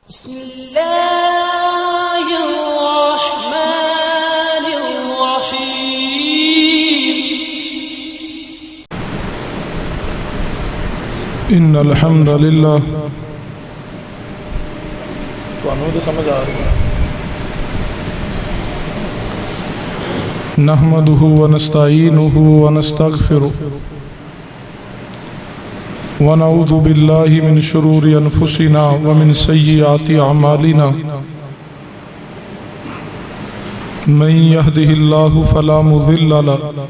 बिस्मिल्लाहिर्रहमानिर्रहीम। इन्नल हम्दुलिल्लाह तो समझ आ रही है नहमदुहु व नस्तईनुहु व नस्तगफिरुहु व नऊज़ु बिल्लाहि मिन शुरूरि अनफुसिना व मिन सय्यिआति अमालिना मन यहदिहिल्लाहु फला मुज़िल्ल लहु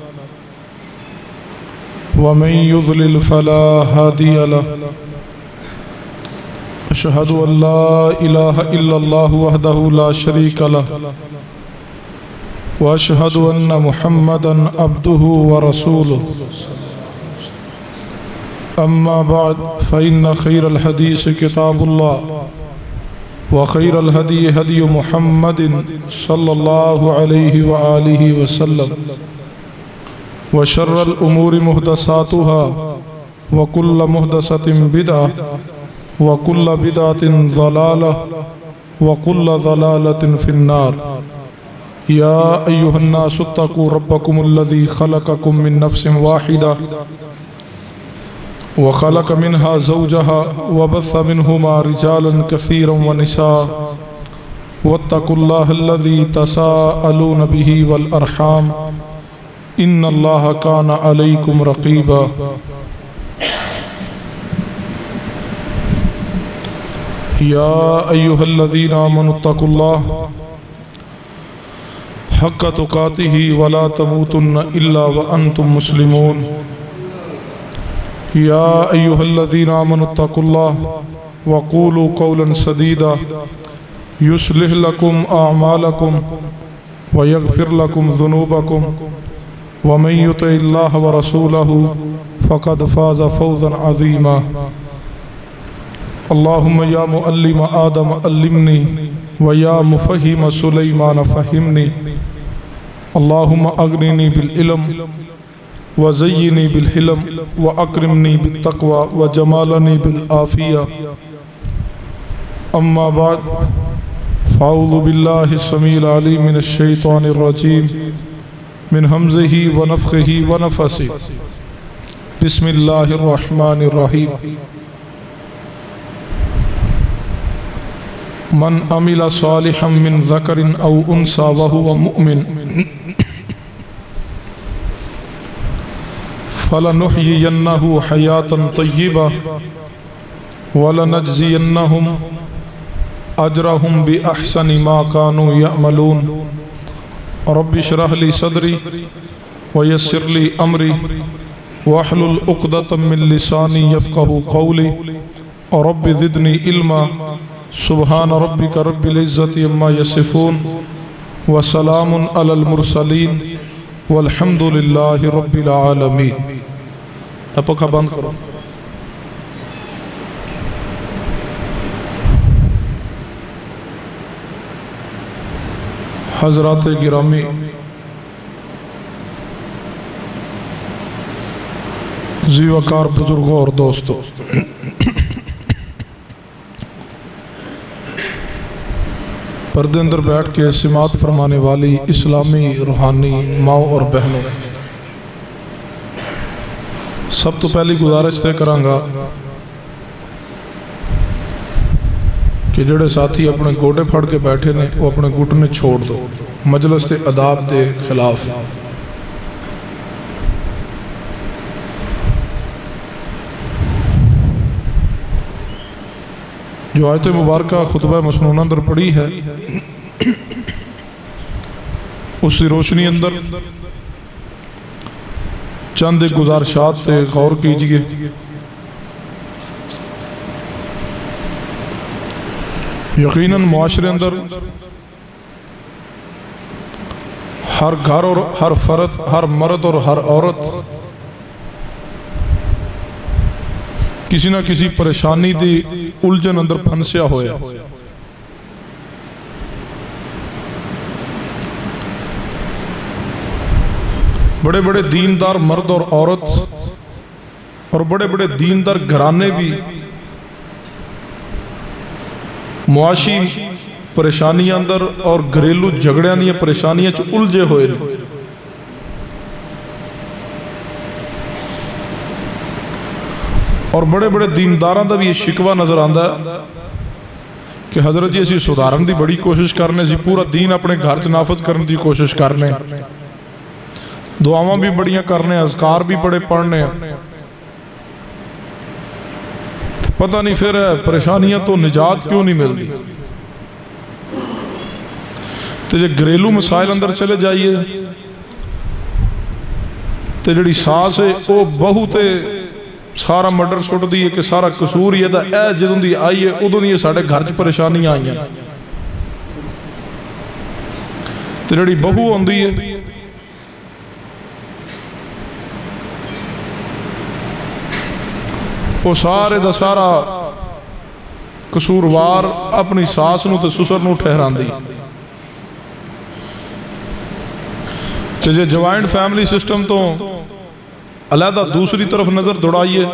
व मन युज़लिल फला हादिय लहु। अशहदु अल्ला इलाहा इल्लल्लाहु वहदहु ला शरीक लहु व अशहदु अन्न मुहम्मदन अब्दुहु व रसूलुहु। अम्मा बाद फ़इन्न खैरल हदीस किताबुल्लाह व खैरल हदी हदी मुहम्मदिन सल्लल्लाहु अलैहि व आलिहि वसल्लम व शर्रल उमूरि मुहदसातुहा व कुल्ल मुहदसतिन बिदअह व कुल्ल बिदअतिन ज़लालह व कुल्ल ज़लालतिन फिन्नार। या अय्युहन्नासु इत्तक़ू रब्बकुमुल्लज़ी खलक़कुम मिन नफ्सिन वाहिदा व खलक़ मिनहा ज़ौजहा व बस्स मिनहुमा रिजालन कसीरन व निसा वत्तक़ुल्लाहल्लज़ी तसाअलून बिही वल अरहाम इन्नल्लाहा काना अलैकुम रक़ीबा। या अय्युहल्लज़ीना आमनु इत्तक़ुल्लाह हक़्क़ तुक़ातिही वला तमूतुन्न इल्ला व अंतुम मुस्लिमून। या अय्युहल्लज़ीना आमनु इत्तक़ुल्लाह व क़ूलू क़ौलन सदीदा युस्लिह लकुम अअमालकुम व यग़फ़िर लकुम ज़ुनूबकुम व मन युतिइल्लाह व रसूलहु फ़क़द फ़ाज़ फ़ौज़न अज़ीमा। अल्लाहुम्मा या मुअल्लिम आदम अल्लिमनी व या मुफ़हिम सुलैमान फ़हिमनी। अल्लाहुम्मा अग़निनी बिल इल्म व ज़य्यिनी बिल हिल्म व अक्रिमनी बित तक़वा व जमालनी बिल आफ़िया। अम्मा बाद फ़अऊज़ु बिल्लाहि समीइल अलीम मिनश शैतानिर रजीम मिन हम्ज़िही व नफ़्ख़िही व नफ़सिही। बिस्मिल्लाहिर रहमानिर रहीम। मन अमिला सालिहन मिन ज़करिन औ उन्सा व हुवा मुअमिन फलनुहयियन्नहु हयातन तय्यिबा व लनजज़ियन्नहुम अजरहुम बिअहसनि मा कानू यअमलून। रब्बि इश्रह ली सदरी व यस्सिर ली अमरी वहलुल उक़दतम मिन लिसानी यफ़क़हू क़ौली रब्बि ज़िदनी इल्मा। सुब्हान रब्बिका रब्बिल इज़्ज़ति अम्मा यसिफ़ून व सलामुन अलल मुरसलीन वल्हम्दुलिल्लाहि रब्बिल आलमीन। पंखा बंद करो। हज़रात गिरामी, ज़ीवकार बुजुर्गों और दोस्तों, पर्दे अंदर बैठ के सिमात फरमाने वाली इस्लामी रूहानी माओ और बहनों, सब तो पहली गुजारिश तय करांगा कि जेड़े साथी अपने गोडे फड़ के बैठे ने वो अपने घुटने छोड़ दो। मजलिस के अदाब के खिलाफ जो आयत मुबारक खुतबा मसनून अंदर पड़ी है उसकी रोशनी अंदर चंद एक गुजारिशात से गौर कीजिए। यकीनन मुआशरे अंदर हर घर और हर फर्द, हर मर्द और हर औरत किसी ना किसी परेशानी की उलझन अंदर फंसिया होया। बड़े बड़े दीनदार मर्द और औरत और बड़े बड़े दीनदार घराने भी मुआशी परेशानियां अंदर और घरेलू झगड़ियां दी परेशानियां च उलझे हुए ने। और बड़े बड़े दीनदारां दा भी ये शिकवा नज़र आंदा है कि हज़रत जी असीं सुधारन की बड़ी कोशिश करने, असीं पूरा दीन अपने घर च नाफज करने की कोशिश करने, दुआवां भी बड़ियां करने, अज़कार भी बड़े पढ़ने, पता नहीं फिर परेशानियां तो निजात क्यों नहीं मिलती। तो जे घरेलू मसाइल अंदर चले जाइए तो जिहड़ी सास है वो बहू ते सारा मर्डर सुटदी है कि सारा कसूर ही है। जदों दी आई है उदों दी साडे घर च परेशानियां आईयां। तो जिहड़ी बहू आउंदी है वो सारे दा सारा कसूरवार अपनी सास नूं ते सुसर नूं ठहरांदी। ते जे ज्वाइंट फैमिली सिस्टम तो अलहदा दूसरी तरफ नज़र दौड़ाइए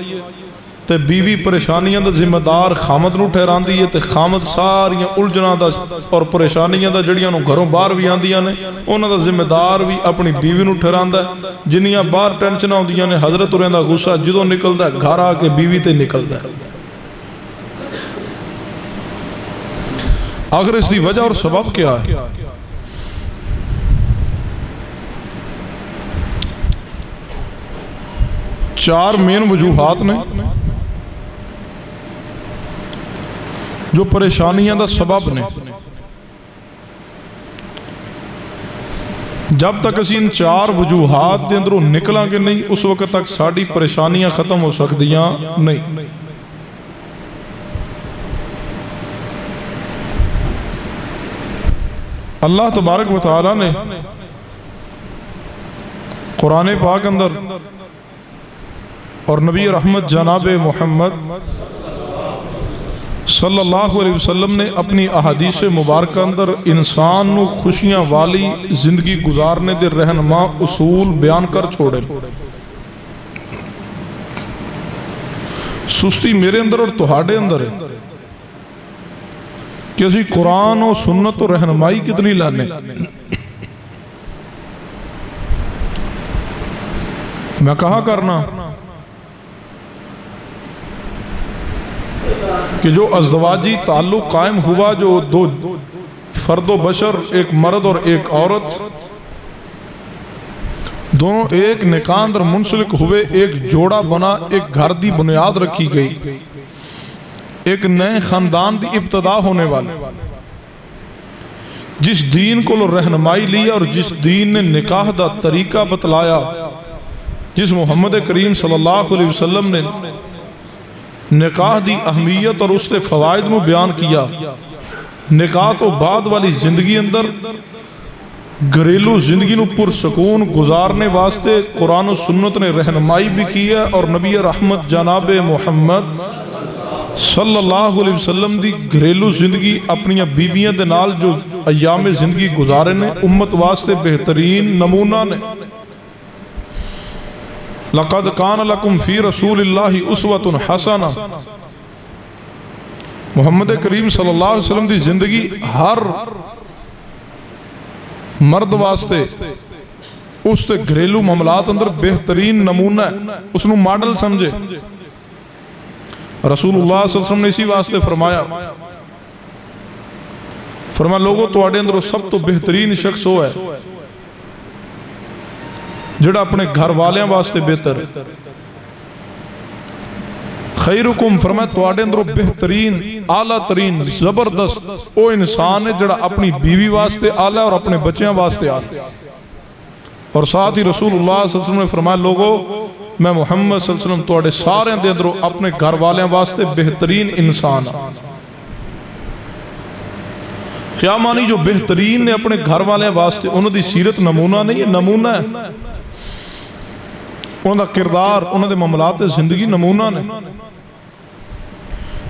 तो बीवी परेशानियां दा जिम्मेदार खामद नूं ठहरांदी है। तो खामद सारियां उलझनां दा और परेशानियां दा जिहड़ियां नूं घरों बाहर भी आंदियां ने उन्हां दा जिम्मेदार भी अपनी बीवी नूं ठहरांदा है। जिन्नियां बाहर टेंशन आउंदियां ने हज़रत होरां दा गुस्सा जदों निकलदा घर आके बीवी ते निकलदा। आखिर इसकी वजह और सबब क्या है? चार मेन वजूहात ने जो परेशानियां दा सबब ने। जब तक असीं इन चार वजूहात के अंदरों निकलांगे नहीं उस वक्त तक साड़ी परेशानियां खत्म हो सकदियां नहीं। अल्लाह तबारक व तआला ने कुरान पाक अंदर और नबी रहमत जनाब मोहम्मद सल्लल्लाहु अलैहि वसल्लम ने अपनी अहादीस मुबारक अंदर इंसान नू खुशियां वाली जिंदगी गुजारने दे रहनुमा उसूल बयान कर छोड़े। सुस्ती मेरे अंदर और तुहाडे अंदर है कि असीं कुरान और सुन्नत और रहनुमाई कितनी लाने। मैं कहा करना कि जो अज़दवाजी ताल्लुक कायम हुआ, जो दो फर्दो बशर एक मर्द और एक औरत दोनों एक निकाह अंदर मुंसलिक हुए, एक जोड़ा बना, एक घर की बुनियाद रखी गई, एक नए खानदान की इब्तदा होने वाले। जिस दीन को रहनुमाई ली और जिस दीन ने निकाह का तरीका बतलाया, जिस मुहम्मद करीम सल्लल्लाहु अलैहि वसल्लम ने निकाह की अहमियत और उसके फवायद को बयान किया, निकाह तो बाद वाली जिंदगी अंदर घरेलू जिंदगी को पुरसकून गुजारने वास्ते कुरान और सुन्नत ने रहनुमाई भी की है। और नबी रहमत जनाब मोहम्मद सल्लल्लाहु अलैहि वसल्लम दी घरेलू जिंदगी अपनी बीवियां दे नाल जो अयाम जिंदगी गुजारे ने उम्मत वास्ते बेहतरीन नमूना ने। लक़द कान लकुम फी रसूलिल्लाहि उस्वतुन हसना। मुहम्मद करीम सल्लल्लाहु अलैहि वसल्लम की जिंदगी हर मर्द वास्ते उसके घरेलू मामलात अंदर बेहतरीन नमूना है, उसनू मॉडल समझे। रसूलुल्लाह सल्लल्लाहु अलैहि वसल्लम ने इसी वास्ते फरमाया लोगों तुहाडे अंदर सब तो बेहतरीन शख्स वो है जिहड़ा अपने घर वालियां वास्ते बेहतर है। खैरुकुम फरमाया तुहाडे अंदर बेहतरीन आला तरीन जबरदस्त वो इंसान है जिहड़ा अपनी बीवी वास्ते आला और अपने बच्चों वास्ते आला। और साथ ही रसूलुल्लाह सल्लल्लाहु अलैहि वसल्लम ने फरमाया लोगों मैं मुहम्मद सल्लल्लाहु अलैहि वसल्लम तुहाडे सारे दे अंदरों अपने घर वालियां वास्ते बेहतरीन इंसान हाँ। क्या मानी जो बेहतरीन ने अपने घर वाले वास्ते उन्होंने सीरत नमूना नहीं है, नमूना है उनका किरदार, उन्होंने मामलात जिंदगी नमूना ने।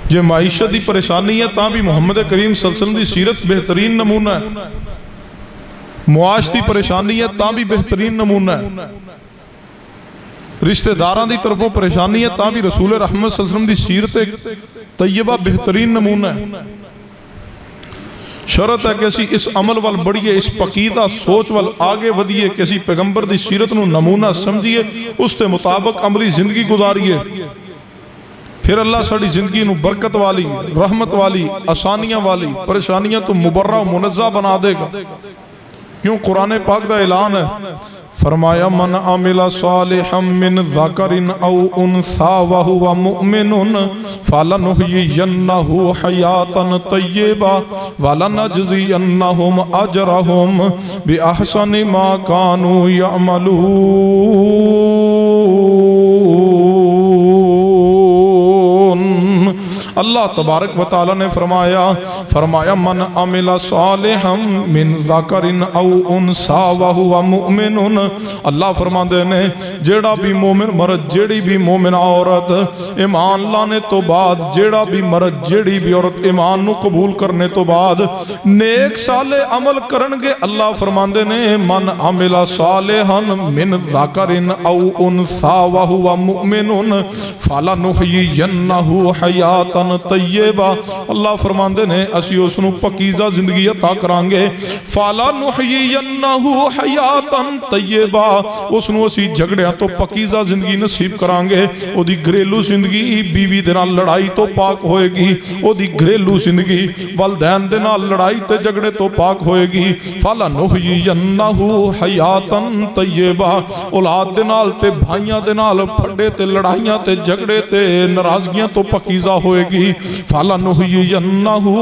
जे माईशत की परेशानी है तां भी मुहम्मद करीम सल्लल्लाहु अलैहि वसल्लम की सीरत बेहतरीन नमूना है। मुआश की परेशानी है तां भी बेहतरीन नमूना है। रिश्तेदारां की तरफों परेशानी है तां भी रसूल रहमत सल्लल्लाहु अलैहि वसल्लम की सीरत तैयबा बेहतरीन नमूना है। शरत है कि असी इस अमल वाल बढ़िए, इस पकीदा सोच वाल आगे वधिए कि असी पैगंबर की सीरत नूं नमूना समझिए, उसके मुताबिक अमली जिंदगी गुजारिए। फिर अल्लाह साड़ी जिंदगी नूं बरकत वाली, रहमत वाली, आसानियां वाली, परेशानियां तो मुबर्रा मुनज़्ज़ा बना देगा। क्यों? कुरान पाक का ऐलान है, फरमाया मन अमिला सालिहम मिन ज़करिन औ उन्सा व हुवा मुमिनुन फलनुहयियन्नहु हयातन तय्यबा वलनजज़ियन्नहुम अजरहुम बिअहसनि मा कानू यअमलून। अल्लाह तबारक व तआला ने फरमाया मन अमिला सालिहम मिन ज़करिन औ उन्सा व हुवा मुमिनुन। अल्लाह फरमाते ने जेड़ा भी मोमिन मर्द, जेड़ी भी मोमिन औरत ईमान लाने तो बाद, जेड़ा भी मर्द, जेड़ी भी औरत ईमान नू कबूल करने तो बाद नेक साले अमल करनगे, अल्लाह फरमाते ने मन अमिला सालिहन मिन ज़करिन औ उन्सा व हुवा मुमिनुन फलनुहयियन्नहु हयातन तय्यबा। अल्लाह फरमाते ने असी उसनू पकीज़ा जिंदगी अता करांगे। फलनुहयियन्नहु हयातन तय्यबा, उसनू असी झगड़ियां तो पकीज़ा जिंदगी नसीब करांगे। ओदी घरेलू जिंदगी बीवी दे नाल लड़ाई तो पाक होएगी, ओदी घरेलू जिंदगी वालिदैन दे नाल लड़ाई ते झगड़े तो पाक होएगी। फलनुहयियन्नहु हयातन तय्यबा, औलाद दे नाल ते भाइयां दे नाल फड्डे ते लड़ाइयां ते झगड़े ते नाराजगियां तो पकीज़ा होएगी। फलनुहयियन्नहु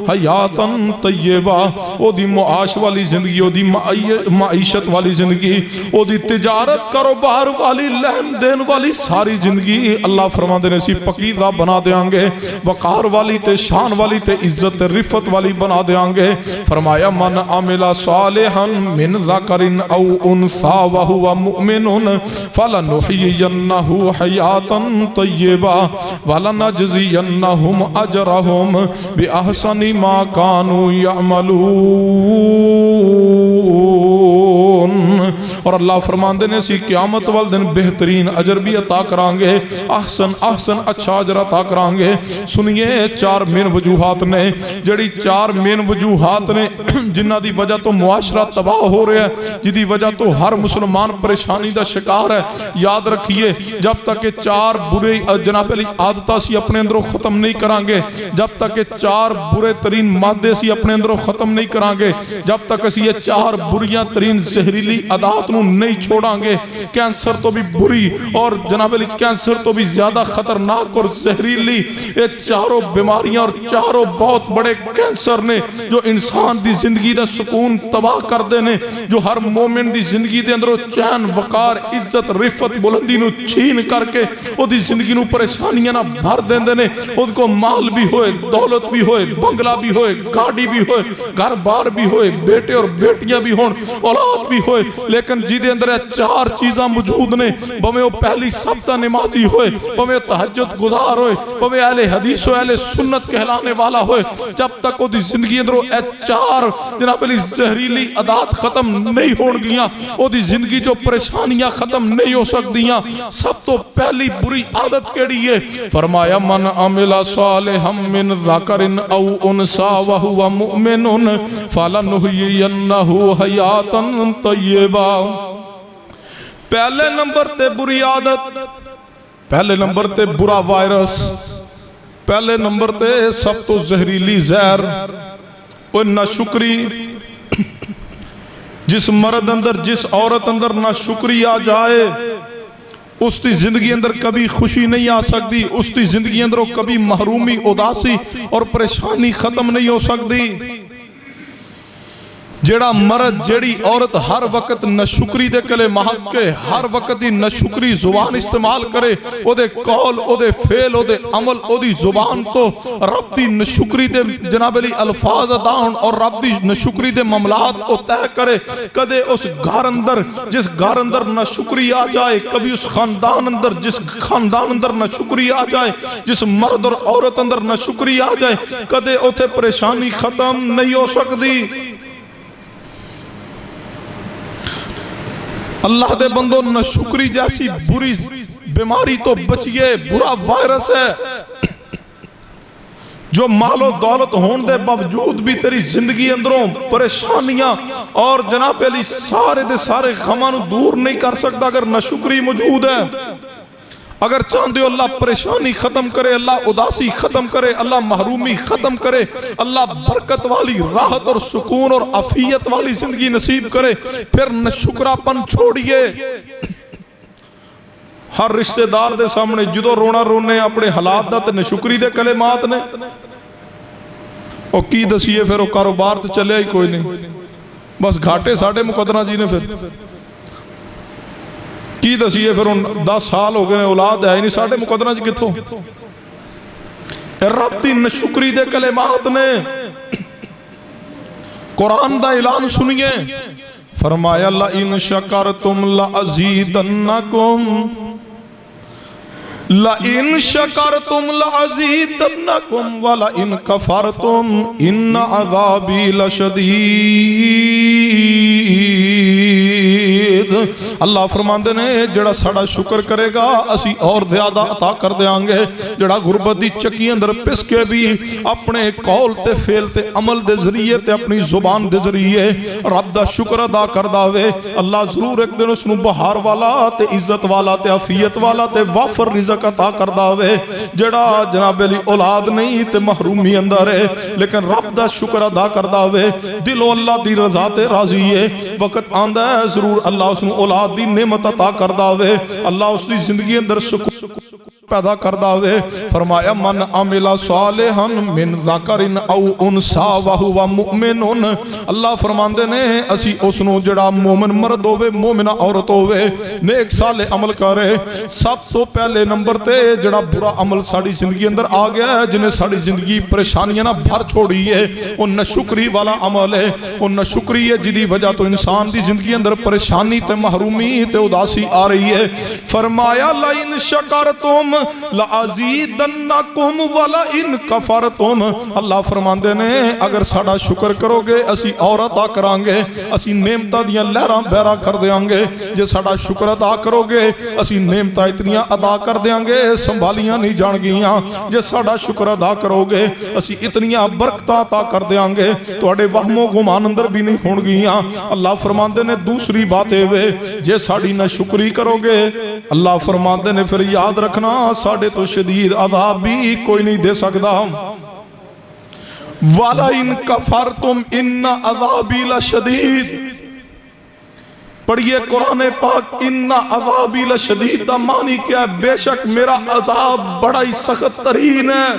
हयातन तय्यबा, ओदी मुआश वाली जिंदगी, ओदी मईशत वाली जिंदगी, ओदी तिजारत कारोबार वाली, लेन देन वाली सारी जिंदगी अल्लाह फरमाते ने सी पकीज़ा बना देंगे। वकार वाली ते शान वाली ते इज्जत ते रिफत वाली बना देंगे। फरमाया मन अमिला सालिहन मिन ज़करिन औ उन्सा व हुवा मुमिनुन फलनुहयियन्नहु हयातन तय्यबा वलनजज़ियन्नहुम अजरहुम बिअहसनि मा कानू यअमलून। और अल्लाह फरमाते ने सी क़यामत वाले दिन बेहतरीन अजर भी अता करांगे, अहसन अहसन अच्छा अजर अता करांगे। सुनिए चार मेन वजूहात ने, जड़ी चार मेन वजूहात ने जिन्हां दी वजह तो मुआशरा तबाह हो रहा है, जिदी वजह तो हर मुसलमान परेशानी का शिकार है। याद रखिए जब तक ये चार बुरे जनाब अली आदत सी अपने अंदरों खत्म नहीं करांगे, जब तक ये चार बुरे तरीन मादे सी अपने अंदरों खत्म नहीं करांगे, जब तक असी ये चार बुरियां तरीन जहरीली आदत नूं नहीं छोड़ांगे, कैंसर तो भी बुरी और जनाब अली कैंसर तो भी ज्यादा खतरनाक और जहरीली ये चारों बीमारियां और चारों बहुत बड़े कैंसर ने जो इंसान की जिंदगी का सुकून तबाह करते हैं, जो हर मोमिन की जिंदगी के अंदरों चैन वकार इज्जत रिफत बुलंदी नूं छीन करके ओदी जिंदगी नूं परेशानियां ना भर देंदे ने। उनको माल भी होए, दौलत भी होए, बंगला भी होए, गाड़ी भी होए, घर बार भी होए, बेटे और बेटियां भी होन, औलाद भी होए, लेकिन जिदे अंदर चार चीज़ां मौजूद ने, भावें वो पहली सप्ताह नमाजी होए, भावें तहज्जुद गुजार होए, भावें अहले हदीस हो, अहले सुन्नत कहलाने वाला होए, जब तक ओदी जिंदगी अंदरों चार जनाब अली जहरीली आदत खत्म नहीं होणगियां, ओदी जिंदगी जो परेशानियां खत्म नहीं हो सकदियां। सब तो पहली बुरी आदत केड़ी है? फरमाया मन अमिला सालिहम मिन ज़करिन औ उन्सा व हुवा मुमिनुन फलनुहयियन्नहु हयातन तय्यबा। पहले नंबर ते बुरी आदत, पहले नंबर ते बुरा वायरस, पहले नंबर ते सब तो जहरीली जहर वो नाशुक्री। जिस मर्द अंदर, जिस औरत अंदर नाशुक्री आ जाए उसकी जिंदगी अंदर कभी खुशी नहीं आ सकती, उसकी जिंदगी अंदर कभी महरूमी, उदासी और परेशानी खत्म नहीं हो सकती। जेड़ा मर्द, जेड़ी औरत हर वक्त नशुक्री दे कले महक के, हर वक्त ही नशुक्री जुबान इस्तेमाल करे, ओदे कौल, ओदे फेल, ओदे अमल, ओदी जुबान तो रब दी नशुक्री दे जनाब अली अल्फाज अदा होन और रब दी नशुक्री दे मामलात को तय करे। कदे उस घर अंदर, जिस घर अंदर नशुक्री आ जाए, कभी उस खानदान अंदर, जिस खानदान अंदर नशुक्री आ जाए, जिस मर्द और औरत अंदर नशुक्री आ जाए, कदे उथे परेशानी खत्म नहीं हो सकती। अल्लाह दे बंदो, नाशुक्री जैसी बुरी बीमारी तो बचिए, बुरा वायरस है। जो मालो दौलत होने के बावजूद भी तेरी जिंदगी अंदरों परेशानियां और जनाब अली सारे दे सारे गमां नूं दूर नहीं कर सकता अगर नाशुक्री मौजूद है। अगर चाहते हो अल्लाह परेशानी खत्म करे, अल्लाह उदासी खत्म करे, अल्लाह महरूमी खत्म करे, अल्लाह बरकत वाली राहत और सुकून और आफियत वाली जिंदगी नसीब करे, फिर नाशुक्रापन छोड़िए। हर रिश्तेदार दे सामने जो रोना रोने अपने हालात दा ते नाशुक्री दे कलेमात ने, और की दसीए फिर वो कारोबार तो चलिया ही कोई नहीं, बस घाटे साढ़े मुकदरा जी ने फिर की दसीए फिर 10 साल हो गए औलाद है नहीं, साढ़े मुकदरा च किथों रब दी नाशुक्री दे कलेमात ने। कुरान दा ऐलान सुनिए, फरमाया ला इन शकरतुम ला अज़ीदन्नकुम, ला इन शकरतुम ला अज़ीदन्नकुम व ला इन कफरतुम इन्न अज़ाबी लशदीद। अल्लाह फरमांदे ने जड़ा साड़ा शुक्र करेगा असी और ज्यादा अता कर देंगे, जड़ा गुरबत दी चक्की अंदर पिस के भी अपने कौल ते फेल ते अमल दे जरिए ते अपनी जुबान दे जरिए रब दा शुक्र अदा कर दावे, अल्लाह जरूर एक दिन उसनू बहार वाला ते इज्जत वाला ते आफियत वाला ते वाफर रिज़्क अता कर दावे। जड़ा जनाब अली औलाद नहीं ते महरूमी अंदर है लेकिन रब दा शुक्र अदा कर दावे, दिलों अल्लाह दी रज़ा ते राजी है, वक्त आंदा है जरूर अल्लाह उसनू औलाद दी नेमत अता कर दावे, अल्लाह उसकी जिंदगी अंदर सुकून पैदा कर दावे। फरमाया मन अमिला सालिहन मिन ज़करिन औ उनसा व हुवा मुमिनुन, अल्लाह फरमांदे ने असी उसनू जड़ा मोमिन मर्द होवे मोमिना औरत होवे नेक साले अमल करे। सब तो पहले नंबर ते जड़ा बुरा अमल साड़ी जिंदगी अंदर आ गया है, जिन्हें साड़ी जिंदगी परेशानियां ना भर छोड़ी है, वो नाशुक्री वाला अमल है। वो नाशुक्री है जिदी वजह तो इंसान की जिंदगी अंदर परेशानी ते महरूमी ते उदासी आ रही है। फरमाया ला इन शकरतुम ला अज़ीदन्नकुम व ला इन कफरतुम, अल्लाह फरमांदे ने अगर साड़ा शुक्र करोगे असी और अता करांगे, असी नेमतां दियां लहरां बहरा कर देंगे। जे साड़ा शुक्र अदा करोगे असी नेमतां इतनियां अदा कर देंगे संभालियां नहीं जाणगियां। जे साड़ा शुक्र अदा करोगे असी इतनियां बरकतां अता कर देंगे तुहाडे वहमो गुमान अंदर भी नहीं होणगियां। अल्लाह फरमांदे ने दूसरी बात है वे जे साड़ी ना शुक्री करोगे अल्लाह फरमांदे ने फिर याद रखना साढ़े तो शदीद अज़ाब भी कोई नहीं दे सकता। वाला इन कफरतुम इन्ना अज़ाबी लशदीद, पढ़िए कुरान पाक, इन्ना अज़ाबी लशदीद दा मानी क्या है? बेशक मेरा अज़ाब बड़ा ही सख्त तरीन है।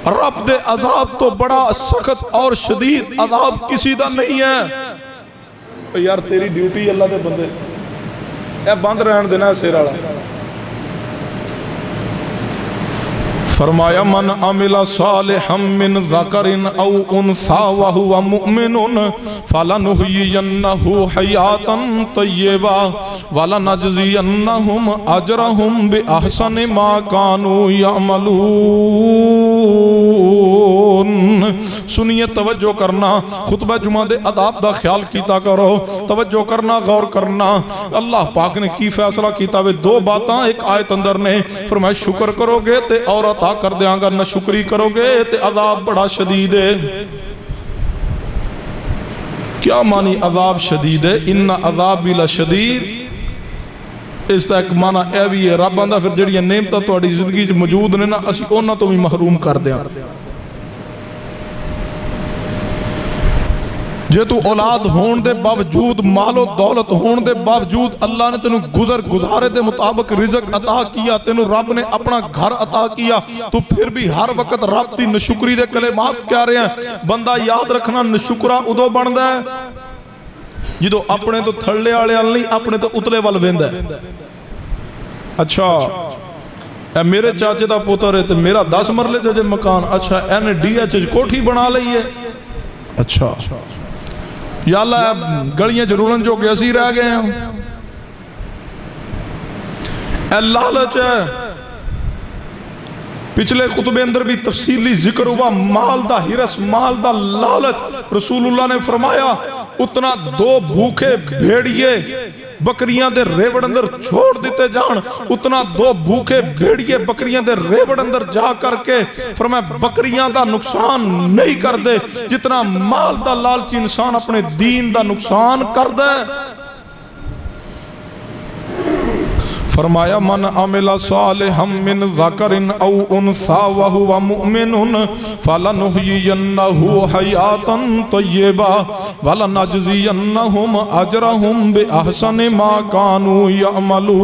रब दे अज़ाब तो बड़ा सख्त और शदीद अज़ाब किसी दा नहीं है। यार तेरी ड्यूटी अल्लाह दे बंदे ए बंद रहन देना सिर वाला। फरमाया मन अमिला सालिहम मिन ज़करिन औ उनसा व हुवा मुमिनुन फलनुहयियन्नहु हयातन तय्यबा वलनजज़ियन्नहुम अजरहुम बिअहसनि मा कानू यअमलून। सुनिए तवज्जो करना, खुतबा जुमा दे अदाब दा ख्याल कीता करो, तवज्जो करना, गौर करना। अल्लाह पाक ने की फैसला कीता वे दो बातां एक आयत अंदर ने, फरमाया शुक्र करोगे ते और अता कर देंगा, ना शुक्री करोगे ते अजाब बड़ा शदीद है। क्या मानी अजाब शदीद है? इन्ना अजाबी लशदीद, इसका एक माना यह भी है रब आंदा फिर जिहड़ियां नेमतां तुहाडी जिंदगी च मौजूद ने ना असीं उन्हां तो भी महरूम कर दें। जे तू औलाद होने के बावजूद मालो दौलत होने के बावजूद अल्लाह ने तेन गुजर गुजारे के मुताबिक रिज़्क अता किया, तेन रब ने अपना घर अता किया, तू फिर भी हर वक्त रब की नशुक्री के कलेमात कह रहे हैं। बंदा याद रखना नशुकरा उदों बनता है जो अपने तो थल्ले वाले नहीं अपने तो उतले वाल वेंदा है। अच्छा मेरे चाचे का पुत्र है तो मेरा 10 मरले च मकान, अच्छा एने DH कोठी बना ली है, अच्छा याला गलियां जरूरन जो कि असी रह गए हैं। लालच है, पिछले खुतबे अंदर भी तफसीली जिक्र हुआ माल दा हिरस, माल दा लालच। रसूलुल्लाह ने फरमाया उतना 2 भूखे भेड़िए बकरियां दे रेवड़ अंदर छोड़ दिते जान, उतना दो भूखे भेड़िए बकरियां दे रेवड़ अंदर जा करके फरमाया बकरियां दा नुकसान नहीं करदे जितना माल दा लालची इंसान अपने दीन दा नुकसान करदा है। फरमाया मन अमिला सालिहम मिन ज़करिन औ उन्सा व हुवा मुमिनुन फलनुहयियन्नहु हयातन तय्यबा वलनजज़ियन्नहुम अजरहुम बिअहसनि मा कानू यअमलून।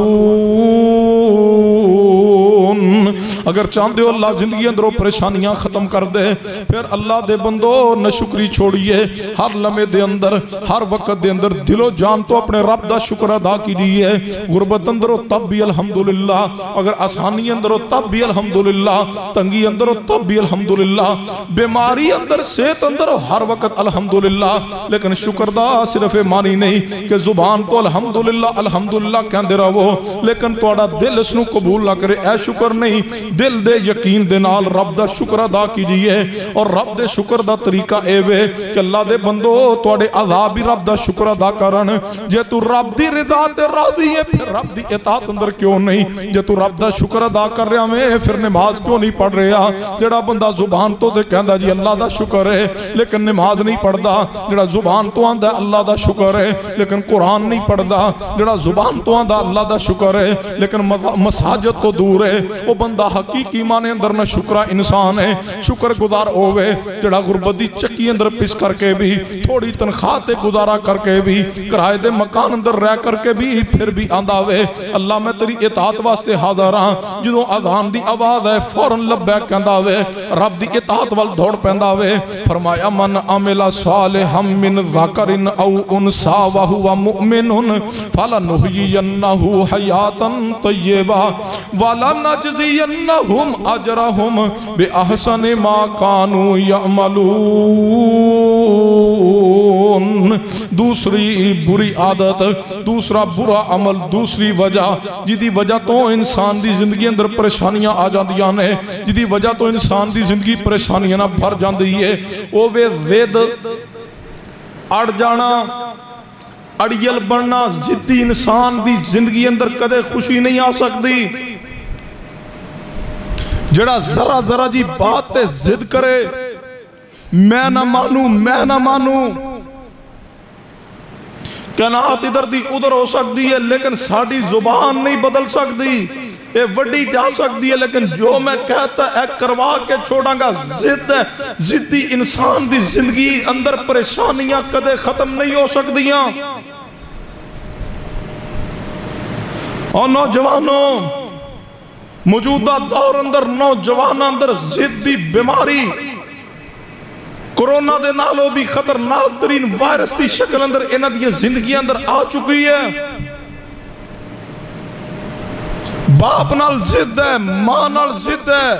अगर चाहते हो अल्लाह जिंदगी अंदरों परेशानियां खत्म कर दे, फिर अल्लाह दे बंदो नशुक्री छोड़िए, हर लम्हे दे अंदर हर वक्त दे अंदर दिलो जान तो अपने रब दा शुक्र अदा कीजिए। गुरबत अंदरों तब भी अल्हम्दुलिल्लाह, अगर आसानी अंदरों तब भी अल्हम्दुलिल्लाह, तंगी अंदरों तब भी अल्हम्दुलिल्लाह, बीमारी अंदर सेहत अंदर हर वक्त अल्हम्दुलिल्लाह। लेकिन शुक्र दा सिर्फ मानी नहीं कि जुबान तो अल्हम्दुलिल्लाह अल्हम्दुलिल्लाह कहते रहो, लेकिन तुहाडा दिल इसनूं कबूल ना करे, ऐ शुक्र नहीं। दिल दे यकीन दे नाल रब दा शुक्र अदा कीजिए। और रब दे शुक्र दा तरीका ए वे कि अल्लाह दे बंदो तुहाडे अज़ाब भी रब दा शुक्र अदा करन। जे तू रब दी रिज़ा ते राज़ी है फिर रब दी इताअत अंदर क्यों नहीं? जे तू रब दा शुक्र अदा कर रहा है फिर नमाज क्यों नहीं पढ़ रहा? जेड़ा बंदा जुबान तो ते कहंदा जी अल्लाह दा शुक्र है लेकिन नमाज नहीं पढ़दा, जेड़ा जुबान तो आंदा अल्लाह दा शुक्र है लेकिन कुरान नहीं पढ़दा, जेड़ा जुबान तो आंदा अल्लाह दा शुक्र है लेकिन मसाजिद तो दूर है, वो बंदा हकीकी माने अंदर न शुक्रा इंसान है। शुक्र गुजार होवे जेड़ा गुरबत दी चक्की अंदर पिस करके भी, थोड़ी तनख्वाह ते गुजारा करके भी, किराए दे मकान अंदर रह करके भी फिर भी आंदा वे अल्लाह मैं तेरी इताअत वास्ते हाज़र हां। जो अज़ान दी आवाज़ है फौरन लब्बैक कहंदा वे, रब दी इताअत वल दौड़ पैंदा वे। फरमाया मन अमिला सालिहम मिन ज़करिन औ उन्सा व हुवा मुमिनुन फलनुहयियन्नहु हयातन तय्यबा वलनजज़ियन्नहुम अजरहुम बिअहसनि मा कानू यअमलून। दूसरी बुरी आदत, दूसरा बुरा अमल, दूसरी वजह जिदी वजह तो इंसान दी जिंदगी अंदर परेशानियां आ जांदियां ने, जिदी वजह तो इंसान दी जिंदगी परेशानियां ना भर जाती है, वो वे जिद, अड़ जाना, अड़ियल बनना। जिद्दी इंसान दी जिंदगी अंदर कदे खुशी नहीं आ सकती। जड़ा जरा जरा जी बात ते जिद करे, मैं ना मानू मैं ना मानू, कायनात इधर दी उधर हो सकती है लेकिन साड़ी जुबान नहीं बदल सकती। ये वड्डी जा सकती है लेकिन जो मैं कहता है करवा के छोड़ांगा। जिद है, जिद्दी इंसान दी जिंदगी अंदर परेशानियां कदे खत्म नहीं हो सकदियां। और नौजवानों, मौजूदा दौर अंदर नौजवान अंदर जिद दी बीमारी कोरोना दे नालों भी खतरनाक तरीन वायरस की शक्ल अंदर इन्हां दी जिंदगी अंदर आ चुकी है। बाप नाल जिद है, मां नाल जिद है।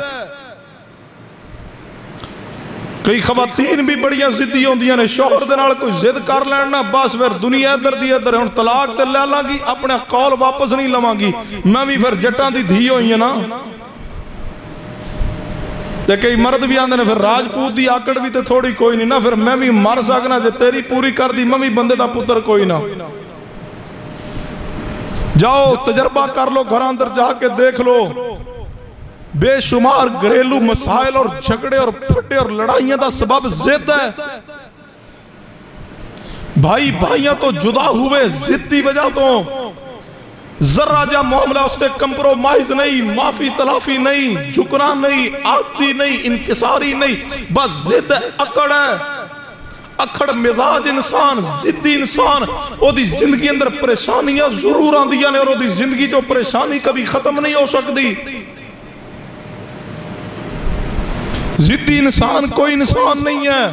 कई खवातीन भी बड़िया जिद्दी होंदियां ने, शौहर दे नाल कोई जिद कर लेना बस फिर दुनिया इधर दी इधर, हुण तलाक ते ले लांगी, अपना कौल वापस नहीं लवांगी। मैं भी फिर जट्टां दी धी होई है ना। ते कई मर्द भी आंदे ने फिर राजपूत दी आकड़ भी ते थोड़ी कोई नहीं ना, फिर मैं भी मर सकना जे तेरी पूरी कर दी, मैं भी बंदे दा पुत्र कोई ना। जाओ तजर्बा कर लो, घर अंदर जाके देख लो, बेशुमार घरेलू मसाइल और झगड़े और फटे और लड़ाइयां का सबब जिद है। भाई भाइयां तो जुदा हुए जिद की वजह तो, जरा जा मामला उससे कंप्रोमाइज नहीं, माफी तलाफी नहीं, झुकना नहीं, आजी नहीं, इनकिसारी नहीं, बस जिद अकड़ है। अखड़ मिजाज इंसान, जिद्दी इंसान, ओदी जिंदगी अंदर परेशानियां जरूर आंदियां ने और ओदी जिंदगी जो परेशानी कभी खत्म नहीं हो सकती। जिद्दी इंसान कोई इंसान नहीं है।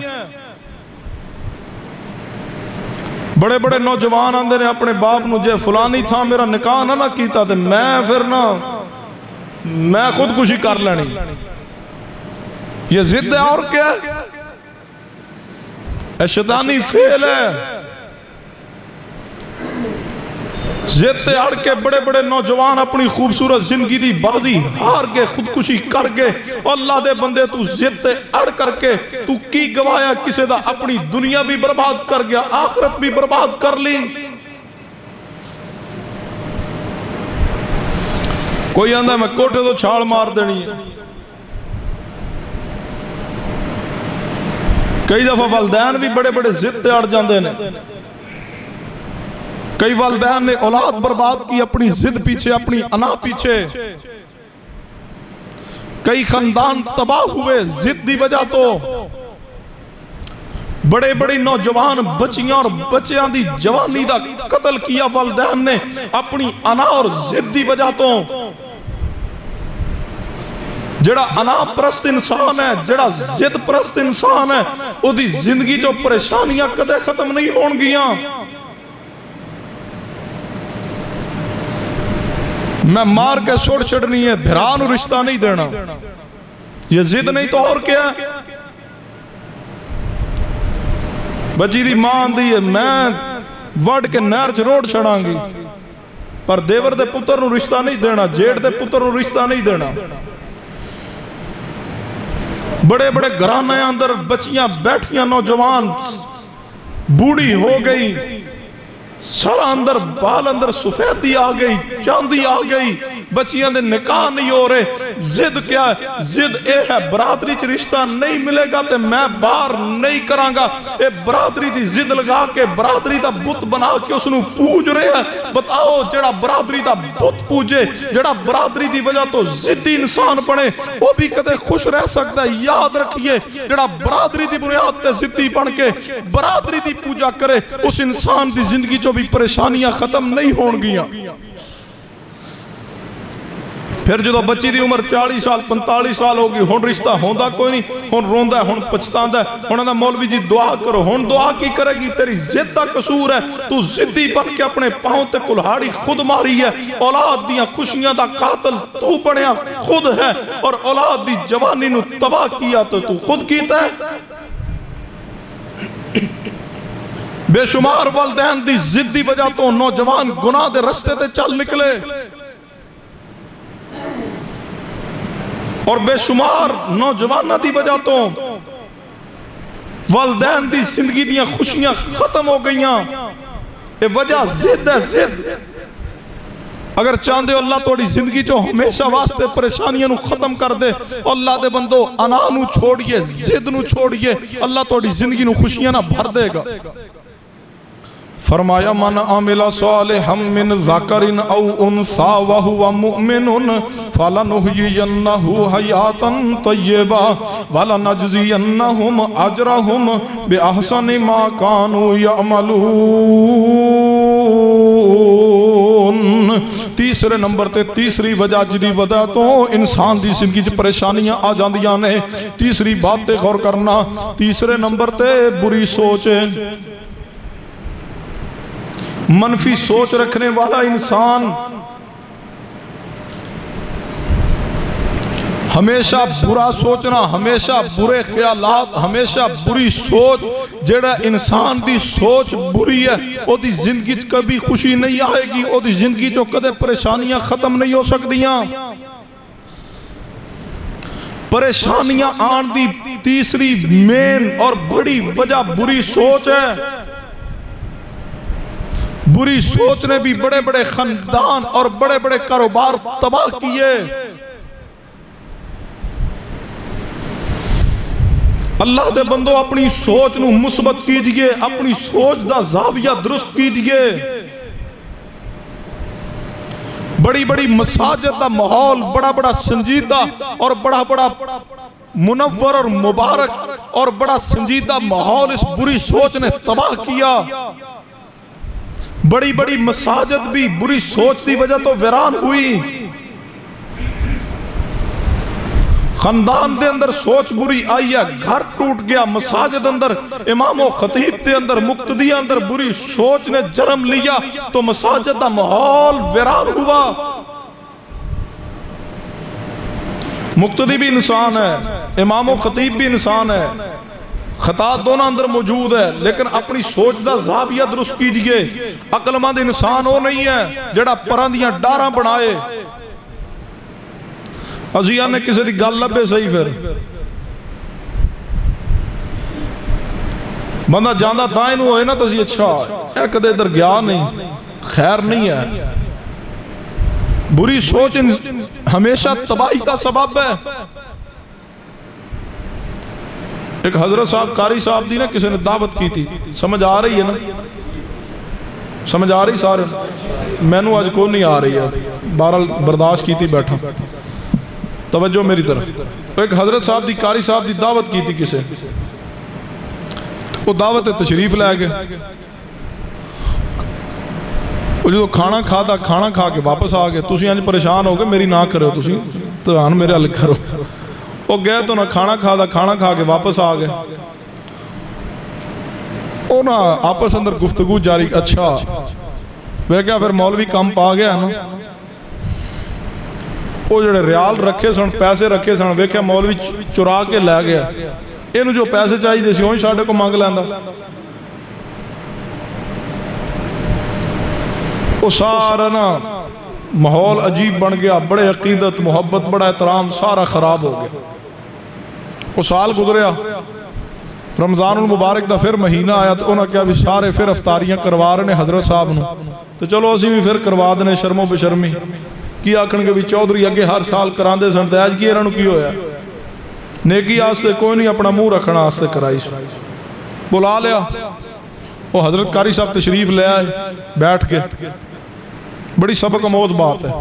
बड़े बड़े नौजवान आंदे ने अपने बाप नूं, जे फलानी था मेरा निकाह ना कीता ते मैं फिर ना मैं खुदकुशी कर लेनी। ये जिद है और क्या? शैतानी फेल है। जिद ते अड़ के बड़े बड़े नौजवान अपनी खूबसूरत जिंदगी दी बाजी हार के खुदकुशी कर गए। अल्लाह दे बंदे तू जिद ते अड़ करके तू की गवाया? किसे दा अपनी दुनिया भी बर्बाद कर गया, आखिरत भी बर्बाद कर ली। कोई आंदा मैं कोठे तो छाल मार देनी है। कई दफा वालदैन भी बड़े बड़े जिद ते अड़ जाते हैं। कई वालदैन ने औलाद बर्बाद की अपनी जिद पीछे, अपनी अना पीछे। कई खानदान तबाह हुए जिद की वजह तो। बड़े बड़े नौजवान बच्चियां और बच्चों की जवानी का कत्ल किया वालदैन ने अपनी अना और जिद की वजह तो। जेड़ा अना परस्त इंसान है, जेड़ा जिद परस्त इंसान है, उसकी जिंदगी जो परेशानियां कदे खत्म नहीं होणगियां। मैं मार के सुट छड़नी है, भिरा नूं रिश्ता नहीं देना, ये जिद नहीं तो और क्या। बच्ची दी मां आंदी है मैं वड़ के नहर च रोड छड़ांगी, पर देवर दे पुत्र नूं रिश्ता नहीं देना, जेठ दे पुत्र नूं रिश्ता नहीं देना। बड़े बड़े घराने अंदर बच्चियां बैठियां, नौजवान बूढ़ी हो गई, सारा अंदर बाल अंदर सफेदी आ गई, चांदी आ गई, बच्चियां दे निकाह नहीं हो रहे। जिद क्या है? जिद ये है बरादरी च रिश्ता नहीं मिलेगा तो मैं बाहर नहीं करांगा। ये बरादरी की जिद लगा के बरादरी का बुत बना के उसनू पूज रहे हैं। बताओ जेड़ा बरादरी का बुत पूजे, जेड़ा बरादरी की वजह तो जिद्दी इंसान बने, वो भी कदे खुश रह सकता है। याद रखिए, जेड़ा बरादरी की बुनियाद पे जिद्दी बन के बरादरी की पूजा करे, उस इंसान की जिंदगी चो भी परेशानियां खत्म नहीं होणगियां। फिर जो बच्ची की उम्र 40 साल 45 साल होगी, हुण रिश्ता होंदा कोई नहीं, हुण रोंदा, हुण पछतांदा, हुण आंदा मौलवी जी दुआ करो। हुण दुआ की करेगी? तेरी जिद का कसूर है, तू जिद्दी बन के अपने पांव ते कुल्हाड़ी खुद मारी है। औलाद दियां खुशियां दा कातिल तू बनया खुद है, और औलाद दी जवानी नू तबाह किया तो तू खुद कीता है। बेशुमार वालदैन दी जिद दी वजह तो नौजवान गुनाह दे रस्ते ते चल निकले, और बेशुमार नौजवाना दी वजह तो वालदैन दी जिंदगी दियां खुशियां खत्म हो गईयां। ये वजह जिद है, जिद। अगर चाहते हो अल्लाह थोड़ी जिंदगी चो हमेशा वास्ते परेशानियां खत्म कर दे, अल्लाह दे बंदो अना नू छोड़िए, जिद नू छोड़िए, अल्लाह थोड़ी जिंदगी नू खुशियां ना भर देगा। फरमाया मन आमिला सालिहम मिन ज़करिन औ उन्सा व हुवा मुमिनुन फलनुहयियन्नहु हयातन तय्यबा व लनजज़ियन्नहुम अजरहुम बिअहसनि मा कानू यअमलून। तीसरे नंबर ते तीसरी वजह जिहदी वजह तो इंसान की जिंदगी च परेशानियां आ जांदियां ने, तीसरी बात ते गौर करना। तीसरे नंबर ते बुरी सोच, मनफी सोच रखने वाला इंसान हमेशा बुरा सोचना, हमेशा बुरे ख्यालात, हमेशा बुरी सोच। जेड़ा इंसान की सोच बुरी है, ओदी जिंदगी च कभी खुशी नहीं आएगी, ओदी जिंदगी चो कदे परेशानियां खत्म नहीं हो सकदियां। परेशानियां आन दी तीसरी मेन और बड़ी वजह बुरी सोच है। बुरी सोच ने भी बड़े बड़े खानदान और बड़े बड़े कारोबार तबाह किए। अल्लाह दे बंदो अपनी सोच नू मुस्बत कीजिए, अपनी सोच दा ज़ाविया दुरुस्त कीजिए। बड़ी बड़ी मसाजिद दा माहौल बड़ा बड़ा संजीदा और बड़ा बड़ा मुनव्वर और मुबारक और बड़ा संजीदा माहौल इस बुरी सोच ने तबाह किया। बड़ी बड़ी मसाजिद भी बुरी सोच की वजह तो वीरान हुई। खानदान के अंदर सोच बुरी आई है, घर टूट गया। मसाजिद अंदर इमामो खतीब के अंदर मुक्तदी अंदर बुरी सोच ने जन्म लिया तो मसाजिद का माहौल वीरान हुआ। मुक्तदी भी इंसान है, इमामो खतीब भी इंसान है, खता दोनों अंदर मौजूद है, लेकिन अपनी सोच का ज़ाविया दुरुस्त कीजिए। अकलमंद इंसान वो नहीं है जेड़ा परां दियां डारां बनाए। अजिया ने किसी की गल लभे सही, फिर बंदा जांदा तां इनू होए ना तो अच्छा कदे इधर गया नहीं, खैर नहीं है। बुरी सोच हमेशा तबाही का सबब है। एक हजरत साहब कारी साहब दी ना किसी ने दावत की थी, समझ आ रही है ना, समझ आ रही सारे, मैनू अज को नहीं आ रही है, बहरहाल बर्दाश्त की थी बैठा, तवज्जो मेरी तरफ। तो एक हजरत साहब दी कारी साहब दी दावत की थी किसे, वो दावत तशरीफ लै गए, जो खाना खाता खाना खा के वापस आ गए, तुम अंज परेशान हो गए मेरी ना करो, तुम ध्यान मेरे हल करो। वो गए तो ना खाना खाता खाना खा के वापस आ गए, वो ना आपस अंदर गुफ्तगू जारी, अच्छा मैं क्या फिर मौलवी कम पा गया ना, वो जो रियाल रखे सन पैसे रखे सन, वेख्या मौलवी चुरा के लै गया, इनू जो पैसे चाहिए सी उही साडे को मंग लैंदा। वो सारा ना माहौल अजीब बन गया, बड़े अकीदत मुहब्बत बड़ा एहतराम सारा खराब हो गया। वो साल गुजरिया, रमज़ान मुबारक का फिर महीना आया, तो उन्होंने क्या भी सारे फिर अफतारियां करवा रहे हैं हजरत साहब न, तो चलो असी भी फिर करवा देने शर्मो बेशर्मी, की आखणगे भी चौधरी अगे हर साल कराते सन, तो अज की इन्होंने की होया, नेकी आस्ते कोई नहीं अपना मुँह रखना आस्ते कराई, बुला लिया। वो हजरत कारी साहब तशरीफ ले आए, बैठ के, बड़ी सबक अमोद बात है,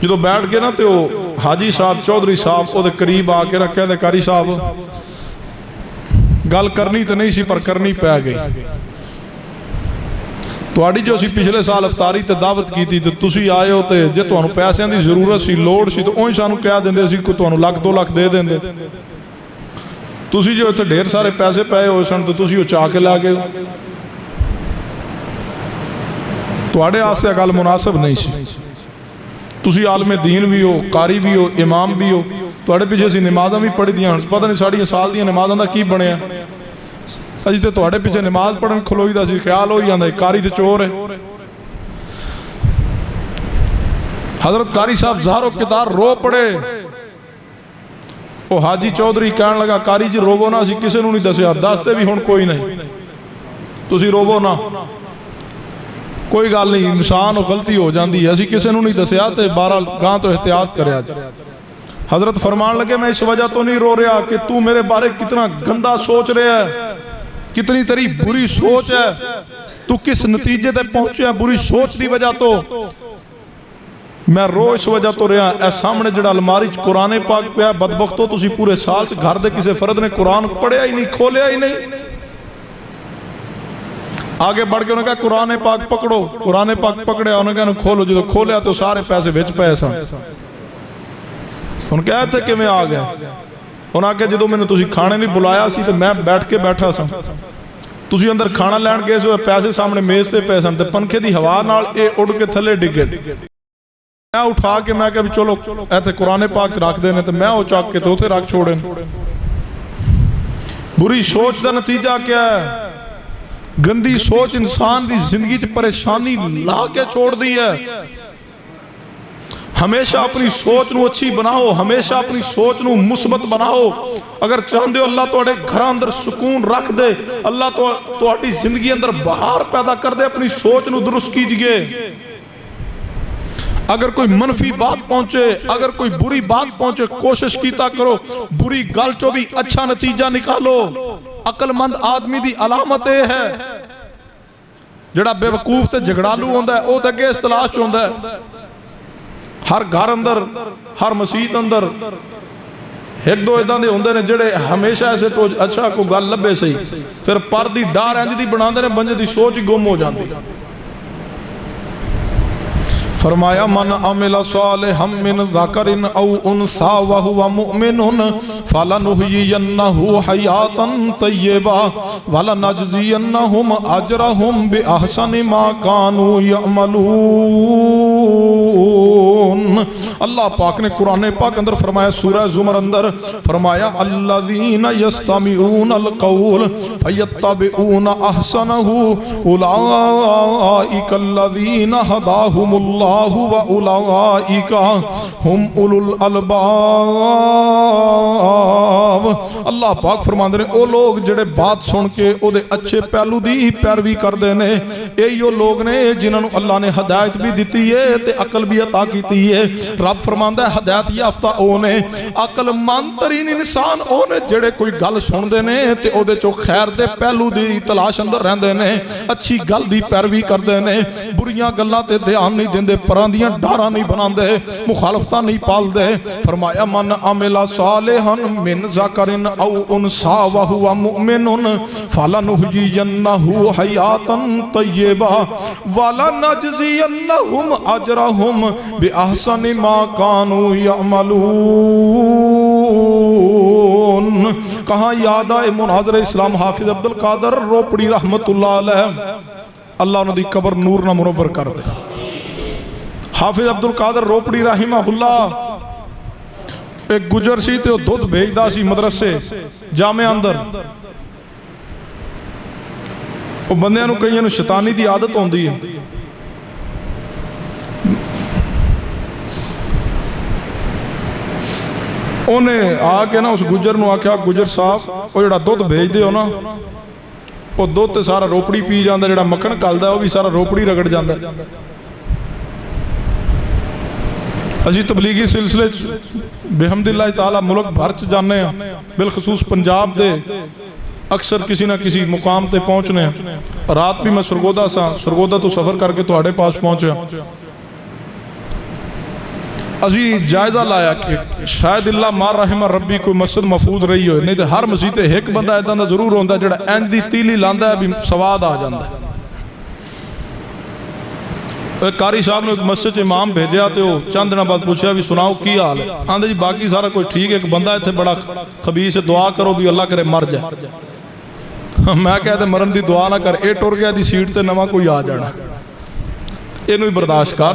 जो बैठ के ना तो हाजी साहब चौधरी साहब वो करीब आके ना कहते कारी साहब गल करनी तो नहीं सी पर करनी पै गई, तुहाड़ी जो सी पिछले साल अफतारी ते दावत की थी, तो तुसी आए हो तो जे तुहानू पैसों की जरूरत सी लोड़ सी तो उही सानू कह देंदे सी, कोई तुहानू लाख 2 लाख दे देंदे, तुसी जो इत्थे ढेर सारे पैसे पए हो सन तो तुसी वो चा के ला गए, तुहाडे आस्ते गल मुनासिब नहीं सी, तुसी आलमे दीन भी हो, कारी भी हो, इमाम भी हो, तुहाडे पिछे असीं नमाज़ां भी पढ़ी दियां, पता नहीं साड़ियां साल दियां नमाज़ां दा की बनया, असीं ते तुहाडे पिछे नमाज पढ़न खलोई दा सी, ख्याल हो जांदा कारी ते चोर है। हजरत कारी साहब ज़ारो कितार रो पड़े, वो हाजी चौधरी कहन लगा कारी जी रोवो ना, असीं किसी नूं नहीं दसिया, दसते भी हुण कोई नहीं, तुसीं रोवो ना, कोई गल नहीं, इंसान गलती हो जाती है, असीं किसी नूं नहीं दसिया, तो 12 गां तो एहतियात करिया। हजरत फरमान लगे मैं इस वजह तो नहीं रो रहा कि तू मेरे बारे कितना गंदा सोच रहा है, कितनी तेरी बुरी सोच है, तू किस नतीजे तक पहुंचे बुरी सोच की वजह तो मैं रो इस वजह तो रहा, ए सामने जो अलमारी च कुरान पाक पिया, बदबख्तो तुसी पूरे साल घर के किसी फर्द ने कुरान पढ़िया ही नहीं, खोलिया ही नहीं। आगे बढ़ के उन्होंने कहा कुरान पाक पकड़ो, कुरान पाक पकड़िया, उन्होंने कहा खोलो, जो खोलिया तो सारे पैसे विच पे सन। उन्होंने कहा थे किवें आ गया, उन्हें आख्या जो मैंने तुसी खाने नहीं बुलाया सी तो मैं बैठ के बैठा सा, तुसी अंदर खाना लैन गए सो, पैसे सामने मेज पे पे सन, पंखे की हवा नाल ये उड़ के थले डिगे, मैं उठा के मैं कहा चलो इत्थे कुरान पाक रख देने, तो मैं वो चक के तो उत्थे रख छोड़े। बुरी सोच का नतीजा क्या है, गंदी सोच इंसान की जिंदगी च परेशानी ला के छोड़ दी है। हमेशा अपनी सोच नू अच्छी बनाओ, हमेशा अपनी सोच नू मुस्बत बनाओ। अगर चाहते हो अल्लाह तुहाडे घर अंदर सुकून रख दे, अल्लाह तुहाडी जिंदगी अंदर बहार पैदा कर दे, अपनी सोच नू दुरुस्त कीजिए। अगर कोई मनफी बात पहुंचे, अगर कोई बुरी बात पहुंचे, कोशिश कीता करो बुरी गल चो भी अच्छा नतीजा निकालो। अकलमंद आदमी की अलामत यह है, जिहड़ा बेवकूफ ते झगड़ालू होंदा है, वो तो अगे इस तलाश च होंदा है। हर घर अंदर, हर मसीत अंदर एक दो इदां दे होंदे ने जिहड़े हमेशा ऐसे अच्छा कोई गल लभे सही, फिर पर दी डार इंज दी बनांदे ने, बंदे दी सोच ही गुम हो जाती। फरमाया मन अमिल सालिहम मिन ज़करिन औ उनसा व हुवा मुमिनुन फलनुहयियन्नहु हयातन तय्यबा वलनजज़ियन्नहुम अजरहुम बिअहसनि मा कानू यअमलून। अल्लाह पाक ने कुरान पाक अंदर फरमाया, सूरह ज़ुमर अंदर फरमाया, अल्लज़ीना यस्तमिऊनल कौल फयत्तबिऊना अहसनहु उलाइकल्लज़ीना हदाहुमुल्लाहु व उलाइका हुम उलुल अलबाब। अल्लाह पाक फरमांदे ने, ओ लोग जिहड़े बात सुन के ओदे अच्छे पहलू दी पैरवी करदे ने, यही ओ लोग ने जिन्होंने अल्लाह ने हदायत भी दी है ते अकल भी अता की है। रब फरमांदा है, हदायत याफ्ता ओ ने, अकलमंद तरीन इंसान ओ ने जिहड़े कोई गल सुनदे ने ते ओदे चों खैर दे पहलू दी तलाश अंदर रहिंदे ने, अच्छी गल दी पैरवी करदे ने, बुरियां गल्लां ते ध्यान नहीं देंदे, परां दियां डारां नहीं बनांदे, मुखालफतां नहीं पालदे। फरमाया, मन अमिला सालिहन मिन ज़करिन औ उनसा व हुवा मुमिनुन फलनुहयियन्नहु हयातन तय्यबा वलनजज़ियन्नहुम अजरहुम बिअहसनि मा कानू यअमलून। कहाँ याद आए मुनाज़िर इस्लाम हाफिज अब्दुल कादर रोपड़ी रहमतुल्लाह अलैह, अल्लाह उन्हां दी कब्र नूर नाल मुनव्वर कर दे। हाफिज अब्दुल कादर रोपड़ी रहिमहुल्लाह एक गुजर सी ते दुध भेजदा सी मदरसे जामे अंदर। वो बंदियां नूं कईयां नूं शैतानी दी आदत होंदी है, उन्हें आके ना उस गुजर नूं आख्या, गुजर साहब वो जिहड़ा दुध भेजदे हो ना, वो दुध ते सारा रोपड़ी पी जांदा, जिहड़ा मक्खण घलदा वो भी सारा रोपड़ी रगड़ जांदा। असी तबलीगी सिलसिले बेहमदिल्लाह ताला मुल्क भर च जाने, बिलखसूस पंजाब दे अक्सर किसी ना किसी मुकाम ते पहुँचने। रात भी मैं सरगोदा सा, सरगोदा तो सफ़र करके तुहाडे पास पहुँचा। असी जायजा लाया कि शायद इल्ला मार रहमा रब्बी कोई मस्जिद महफूज रही हो, नहीं तो हर मसीते एक बंदा इदां दा जरूर होंदा जिहड़ा इंज दी तीली लांदा है भी सवाद आ जांदा है। कारी साहब ने मस्जिद इमाम भेजा तो चंद दिन बाद पूछा भी सुनाओ की हाल है, आंदे जी बाकी सारा कुछ ठीक है, एक बंदा इत्थे बड़ा खबीस, दुआ करो भी अल्लाह करे मर जाए। मैं कहते मरन की दुआ ना कर, ये टुर गया दी सीट ते नवा कोई आ जाना, इनू ही बर्दाश्त कर।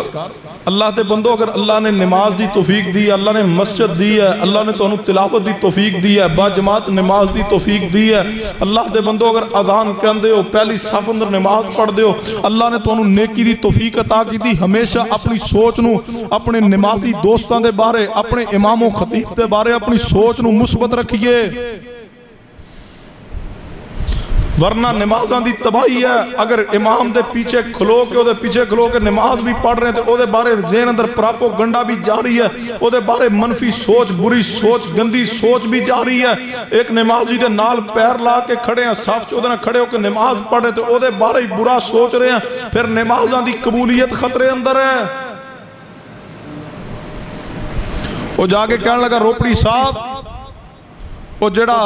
अल्लाह ते बंदो, अगर अल्लाह ने नमाज की तौफीक दी, अल्लाह ने मस्जिद दी है, अल्लाह ने तुहानू तिलावत की तौफीक दी है, बाजमात नमाज की तौफीक दी है, अल्लाह दे बंदो अगर अजान कहंदे हो, पहली सफ अंदर नमाज पढ़ते हो, अल्लाह ने तुहानू नेकी की तौफीक अता की दी। हमेशा अपनी सोच नू, अपने नमाजी दोस्तों के बारे, अपने इमामो खतीब के बारे अपनी सोच नू मुस्बत रखिए, वरना नमाज़ां दी तबाही है। अगर इमाम दे पीछे खलो के ओदे पीछे खलो के नमाज भी पढ़ रहे हैं तो ओदे बारे ज़हन अंदर प्रोपेगेंडा भी जारी है, ओदे बारे मनफी सोच, बुरी सोच, गंदी सोच भी जारी है। एक नमाजी दे नाल पैर ला के खड़े हैं, साफ ओदे नाल खड़े होकर नमाज पढ़ रहे तो ओदे बारे ही बुरा सोच रहे हैं, फिर नमाज़ां दी कबूलियत खतरे अंदर है। वो जाके कहने लगा, रोपड़ी साहब वो जड़ा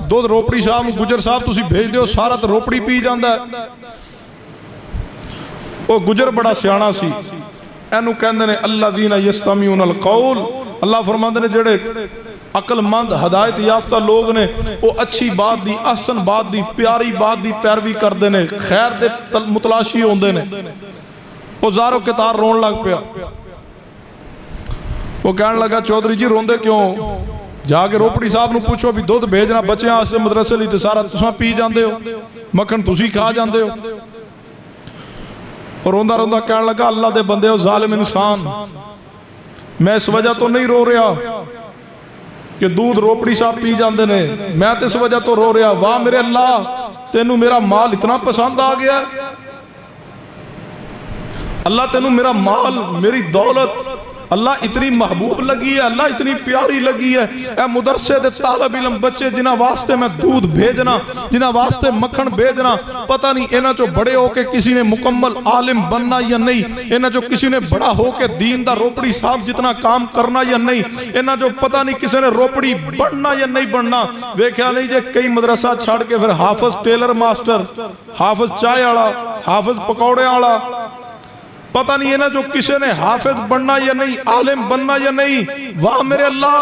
दुध रोपड़ी साहब गुजर साहब तुसी भेज दो, सारा तो रोपड़ी पी जाता है। वो गुजर बड़ा सियाना सी, एनू कहंदे ने अल्लज़ीना यस्तमिऊनल कौल, अल्लाह फरमांदे ने जेड़े अकलमंद हदायत याफ्ता लोग ने वो अच्छी बात दी, अहसन बात दी, प्यारी बात दी पैरवी करते हैं, खैर दे मुतलाशी होंदे ने। वो ज़ारो कितार रोन लग पिया। वो कहने लगा, चौधरी जी रोंदे क्यों? जाके रोपड़ी साहब नूं पूछो भी दुध भेजना बच्चों वास्ते मदरसे लई ते सारा तुसां पी जाते हो, मक्खन तुसी खा जाते हो। और रोंदा रोंदा कहने लगा, अल्लाह दे बंदे हो जालिम इंसान, मैं इस वजह तो नहीं रो रहा कि दूध रोपड़ी साहब पी जाते ने, मैं तो इस वजह तो रो रहा, वाह मेरे अल्लाह तेनू मेरा माल इतना पसंद आ गया, अल्लाह तेनू मेरा माल, मेरी दौलत अल्लाह इतनी महबूब लगी है, अल्लाह इतनी प्यारी लगी है। ए मुदरसे दे तालिब इल्म बच्चे जिन्हां वास्ते मैं दूध भेजना, जिन्हां वास्ते मक्खन भेजना, पता नहीं इन्हां चो बड़े होके किसी ने मुकम्मल आलिम बनना या नहीं, इन्हां चो किसी ने बड़ा होके दीन दा रोपड़ी साहब जितना काम करना या नहीं, इन्हां चो पता नहीं किसी ने रोपड़ी बनना या नहीं बनना। वेख्या नहीं जे कई मदरसा छड़ के फिर हाफिज टेलर मास्टर, हाफिज चाय वाला, हाफिज पकौड़े वाला, पता नहीं है ना जो किसी ने हाफिज बनना या नहीं, आलिम बनना या नहीं। वाह मेरे अल्लाह,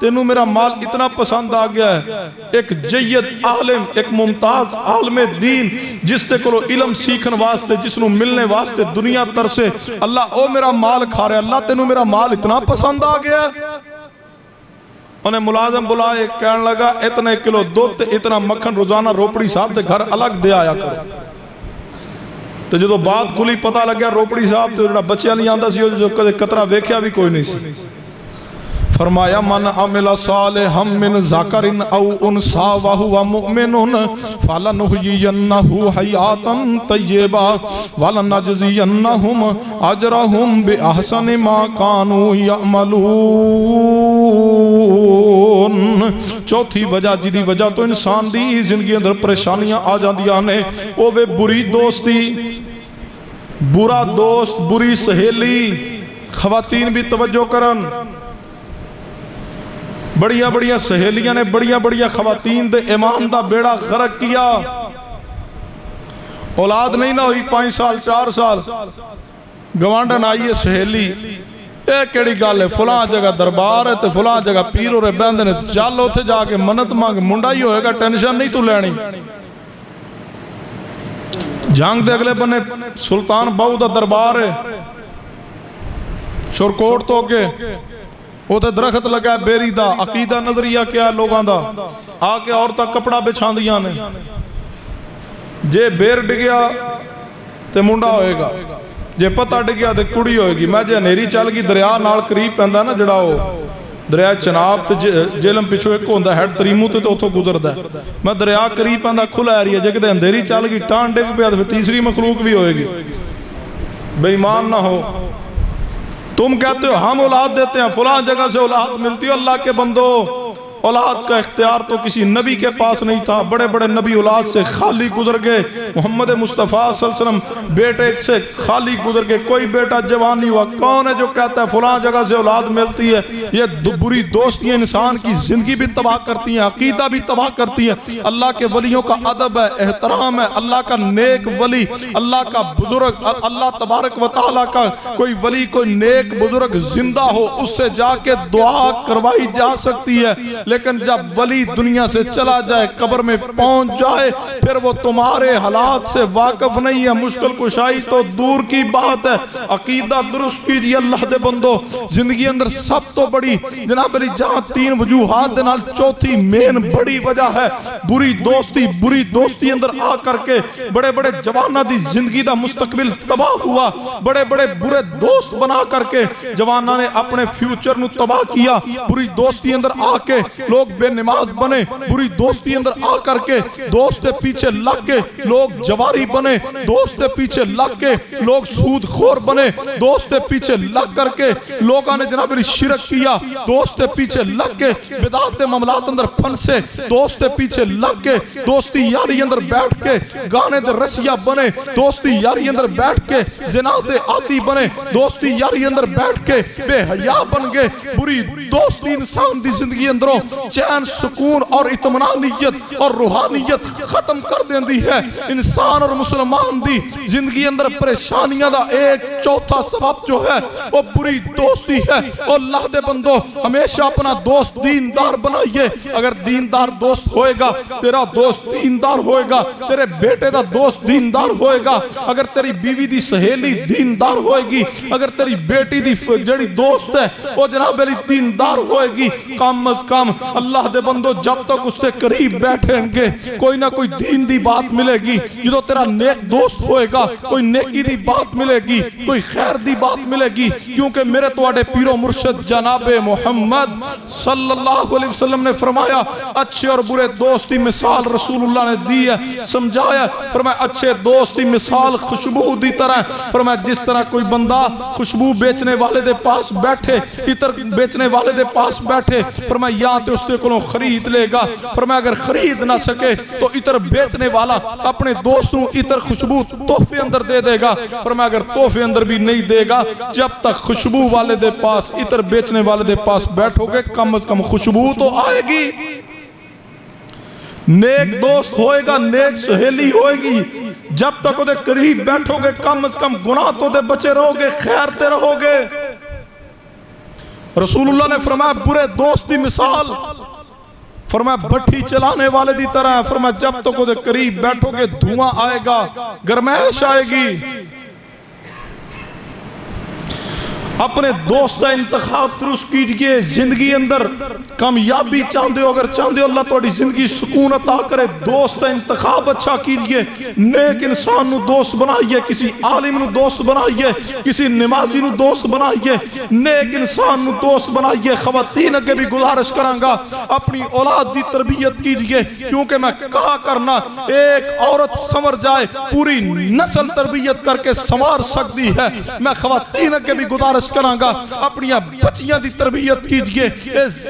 तेनू मेरा माल इतना पसंद आ गया है। एक जय्यद आलिम, एक मुमताज आलिम दीन जिसते कोलो इलम सीखन वास्ते, जिसनू मिलने वास्ते दुनिया तरसे, अल्लाह ओ मेरा माल खा रहा, अल्लाह तेनू मेरा माल इतना पसंद आ गया। उन्हें मुलाजम बुलाए, कहने लगा इतने किलो दुध इतना मक्खन रोजाना रोपड़ी साहब के घर अलग दे आया करो। तो जो बात खुली पता लग गया रोपड़ी साहब तो जो बच्चा नहीं आता सी, जो कदे कतरा वेख्या भी कोई नहीं सी। फरमाया मन अमिला सालिहम मिन ज़करिन औ उनसा व हुवा मुमिनुन फलनुहयियन्नहु हयातन तय्यबा वलनजज़ियन्नहुम अजरहुम बिअहसनि मा कानू यअमलून। चौथी वजह जिहदी वजह तो इंसान दी जिंदगी अंदर परेशानियां आ जांदियां ने, ओ वे बुरी दोस्ती, बुरा दोस्त, बुरी सहेली। खवातीन भी तवज्जो करन, बड़िया बड़िया सहेलियां ने बड़िया बड़िया खवातीन दे ईमान दा बेड़ा गर्क किया। औलाद नहीं ना हुई 5 साल 4 साल, गवांढन आई है सहेली, ये केड़ी गल है, फलां जगह दरबार है तो फलां जगह पीर होरे बहंदे ने, चल उत्थे जाके मन्नत मंग, मुंडा ही होएगा, टेंशन नहीं तू लैनी। जंग दे अगले बने सुल्तान बाहू दा दरबार है, शोरकोट तो अगे उते दरख्त लगा बेरी दा। अकीदा नजरिया क्या लोगों का, आके औरतां कपड़ा बिछांदियां ने, जे बेर डिगया तो मुंडा होएगा, जे पता डिगया तो कुड़ी होएगी। मैं जे हनेरी चल गई दरिया नाल करीब पैंदा ना, जड़ा दरिया चनाब तो जेलम पिछों एक होंदा हैड तरीमू तो उतों गुजरदा, मैं दरिया करीब पैंदा खुला एरिया, जे किते अंधेरी चल गई टांड डिग पिया तो फिर तीसरी मखलूक भी होएगी। बेईमान ना हो। तुम कहते हो हम औलाद देते हैं, फलां जगह से औलाद मिलती है। अल्लाह के बंदो, औलाद का इख्तियार तो किसी नबी के पास नहीं था। बड़े बड़े नबी औलाद से खाली गुजर गए। मोहम्मद मुस्तफ़ा सल्लल्लाहु अलैहि वसल्लम बेटे से खाली गुजर गए, कोई बेटा जवान नहीं हुआ। कौन है जो कहता है फलां जगह से औलाद मिलती है? ये बुरी दोस्तियां इंसान की जिंदगी भी तबाह करती हैं, अकीदा भी तबाह करती है। अल्लाह के वलियों का अदब है, एहतराम है। अल्लाह का नेक वली, अल्लाह का बुजुर्ग, अल्लाह तबारक व तआला का कोई वली, कोई नेक बुजुर्ग जिंदा हो, उससे जाके दुआ करवाई जा सकती है। लेकिन जब वली दुनिया से चला जाए, कब्र में पहुंच जाए, फिर वो तुम्हारे हालात से वाकिफ नहीं है। मुश्किल कुशाई तो दूर की बात है। अकीदा दुरुस्त कीजिए अल्लाह दे बंदो। जिंदगी अंदर सब तो बड़ी जनाब मेरी जहां 3 वजूहात दे नाल चौथी मेन बड़ी वजह है बुरी दोस्ती। बुरी दोस्ती अंदर आ करके बड़े बड़े जवाना दी जिंदगी दा मुस्तकबिल तबाह हुआ। बड़े बड़े बुरे दोस्त बना करके जवाना ने अपने फ्यूचर नु तबाह किया। बुरी दोस्ती अंदर आके लोग बेनमाज बने। बुरी दोस्ती अंदर आ करके दोस्त के पीछे लग के लोग जवारी बने। दोस्त के पीछे लग के लोग सूदखोर बने। दोस्त के पीछे लग करके लोगों ने जनाब शिरक किया। दोस्त के पीछे लग के बिदात मामलात अंदर फंसे। दोस्त के पीछे लग के दोस्ती यारी अंदर बैठ के गाने दे रसिया बने। दोस्ती यारी अंदर बैठ के ज़िना दे आदी बने। दोस्ती यारी अंदर बैठ के बेहया बन गए। बुरी दोस्ती इंसान दी जिंदगी अंदरों चैन, सुकून और इत्मीनानियत और रूहानियत खत्म कर देती है। इंसान और मुसलमान दी जिंदगी अंदर परेशानियां दा एक चौथा सबब जो है वो बुरी दोस्ती है। और अल्लाह दे बंदो हमेशा अपना दोस्त दीनदार बनाइए। अगर दीनदार दोस्त होएगा, तेरा दोस्त दीनदार होएगा, तेरे बेटे दा दोस्त दीनदार होएगा, अगर तेरी बीवी दी सहेली दीनदार होएगी, अगर तेरी बेटी दी जड़ी दोस्त है वो जनाब मेरी दीनदार होएगी, कम अज कम अल्लाह दे बंदो जब तक उसके करीब बैठेंगे कोई ना कोई दीन दी बात मिलेगी। जो तेरा नेक दोस्त होएगा कोई नेकी दी बात मिलेगी, कोई खैर दी बात मिलेगी। क्योंकि मेरे तुम्हारे पीरो मुर्शिद जनाबे मोहम्मद सल्लल्लाहु अलैहि वसल्लम ने फरमाया अच्छे और बुरे दोस्त की मिसाल रसूलुल्लाह ने दी है, समझाया। फरमाया अच्छे दोस्त की मिसाल खुशबू दी तरह। फरमाया जिस तरह कोई बंदा खुशबू बेचने वाले दे पास बैठे, इतर बेचने वाले दे पास बैठे, फरमाया या तो उसके को खरीद लेगा। फरमाया अगर खरीद ना सके तो इतर बेचने वाला अपने दोस्त को इतर खुशबू तोहफे अंदर दे देगा। फरमाया अगर तोहफे अंदर भी नहीं देगा, जब तक खुशबू वाले दे पास इतर बेचने वाले दे पास बैठोगे कम से कम खुशबू तो आएगी। नेक दोस्त होएगा, नेक सहेली होएगी, जब तक उहदे करीब बैठोगे कम से कम गुनाह तो दे बचे रहोगे, खैर ते रहोगे। रसूलुल्लाह ने फरमाया बुरे दोस्त की मिसाल फरमाया भट्ठी चलाने वाले की तरह है। फरमाया जब तक उसके करीब बैठोगे धुआं आएगा, गर्मैश आएगी। अपने दोस्त का इंतखाब दुरुस्त कीजिए। जिंदगी अंदर कामयाबी चाहते हो, अगर चाहते हो अल्लाह थोड़ी जिंदगी सुकून अता करे, दोस्त का इंतखाब अच्छा कीजिए। नेक इंसान नू दोस्त बनाइए, किसी आलिम नू दोस्त बनाइए, किसी नमाजी नू दोस्त बनाइए, नेक इंसान नू दोस्त बनाइए। खवातीन अगे भी गुजारिश करांगा अपनी औलाद की तरबियत कीजिए, क्योंकि मैं कहा करना एक औरत संवर जाए पूरी नस्ल तरबियत करके संवार सकती है। मैं खवातीन अगे भी गुजारिश करांगा अपनी बच्चियां की तरबियत कीजिए।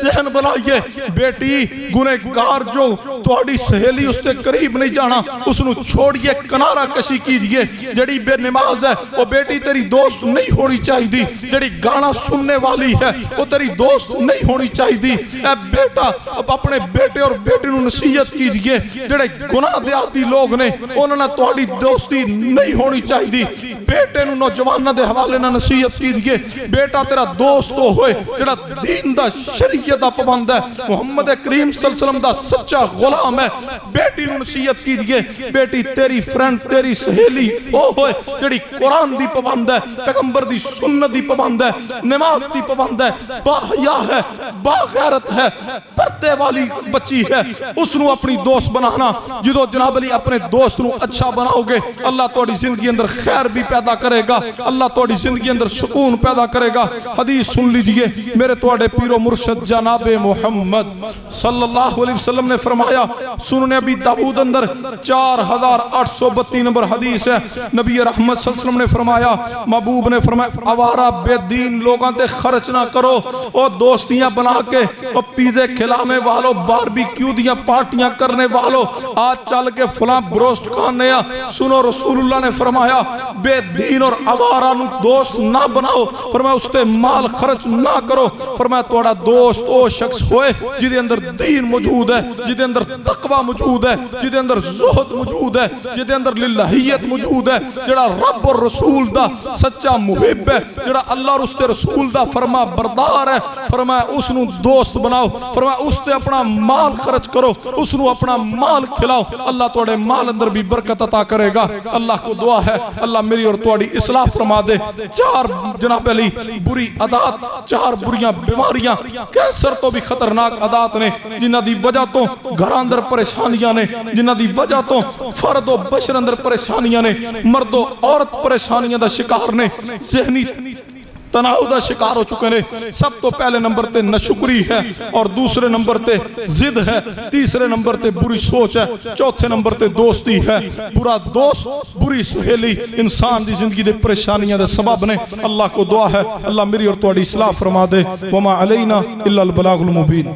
जहन बनाइए बेटी गुनहगार जो थोड़ी सहेली उसके करीब नहीं जाना, उसनु छोड़िए, किनारा कशी कीजिए। जड़ी बेनमाज है वो बेटी तेरी दोस्त नहीं होनी चाहिए, जड़ी गाना सुनने वाली है वो तेरी दोस्त नहीं होनी चाहिए। ए बेटा अब अपने बेटे और बेटी नू नसीहत कीजिए, जेड़े गुनाह दे आदी लोग ने उन्होंने थोड़ी दोस्ती नहीं होनी चाहिए। बेटे नू नौजवानों के हवाले ना नसीहत कीजिए, बेटा तेरा दोस्त तो होए जेड़ा दीन दा शरीयत दा पाबंद है, मुहम्मद करीम सल्लल्लाहु अलैहि वसल्लम दा सच्चा गुलाम है। बेटी नू नसीहत कीजिए, बेटी तेरी फ्रेंड तेरी सहेली ओ होए जेड़ी कुरान दी पाबंद है, पैगंबर दी सुन्नत दी पाबंद है, नमाज दी पाबंद है, बाहया है, बागैरत है, पर्दे वाली बच्ची है, उसनु अपनी दोस्त बनाना। जो जनाब अली अपने दोस्त नू अच्छा बनाओगे अल्लाह थोड़ी जिंदगी अंदर खैर भी पैदा करेगा, अल्लाह थोड़ी जिंदगी अंदर सुकून पैदा करेगा। हदीस सुन लीजिए, मेरे तुहाडे पीरो मुर्शद जनाबे मुहम्मद सल्लल्लाहु अलैहि वसल्लम ने फरमाया, सुनने अभी दाऊद अंदर 4832 नंबर हदीस है। नबी रहमत सल्लल्लाहु अलैहि वसल्लम ने फरमाया, महबूब ने फरमाया, आवारा बेदीन लोगों ते खर्च ना करो, और दोस्तियां बना के और पिज़्ज़े खिलाने वालों, बारबेक्यू दियां पार्टियां करने वालों, आज चल के फला ब्रोस्ट खाने आ। सुनो रसूलुल्लाह ने फरमाया बेदीन और आवारा नू दोस्त ना बनाओ, फरमाया उसते माल खर्च ना करो। फरमाया थोड़ा दोस्त ओ शख्स होए जिदे अंदर दीन मौजूद है, जिदे अंदर तकवा मौजूद है, जिदे अंदर ज़ुहद मौजूद है, जिदे अंदर लिल्लाहियत मौजूद है, जेड़ा रब और रसूल दा सच्चा मुहिब है, जेड़ा अल्लाह और उसके रसूल दा फरमा बरदार है। फरमाया उसनु दोस्त बनाओ, फरमाया उसते अपना माल खर्च करो, उसनु अपना माल खिलाओ, अल्लाह थोड़े माल अंदर भी बरकत अता करेगा। अल्लाह को दुआ है अल्लाह मेरी और तुहाडी इस्लाह फरमा दे। चार जनाब अली बुरी आदत, चार बुरियां बीमारियां कैंसर तो भी खतरनाक आदत ने, जिन्हां दी वजह तो घर अंदर परेशानियां ने, जिन्हां दी वजह तो फर्द और बशर अंदर परेशानियां ने, मर्दो औरत परेशानियां दा शिकार ने, ज़हनी तनाव का शिकार हो चुके हैं। सब तो पहले नंबर ते नशुक्री है, और दूसरे नंबर ते जिद है, तीसरे नंबर ते बुरी सोच है, चौथे नंबर ते दोस्ती है। बुरा दोस्त बुरी सहेली इंसान की जिंदगी दे परेशानियां दे सबब ने। अल्लाह को दुआ है अल्लाह मेरी और तुहाडी इस्लाह फरमा दे। वमा अलैना इल्लल बलागुल मुबीन।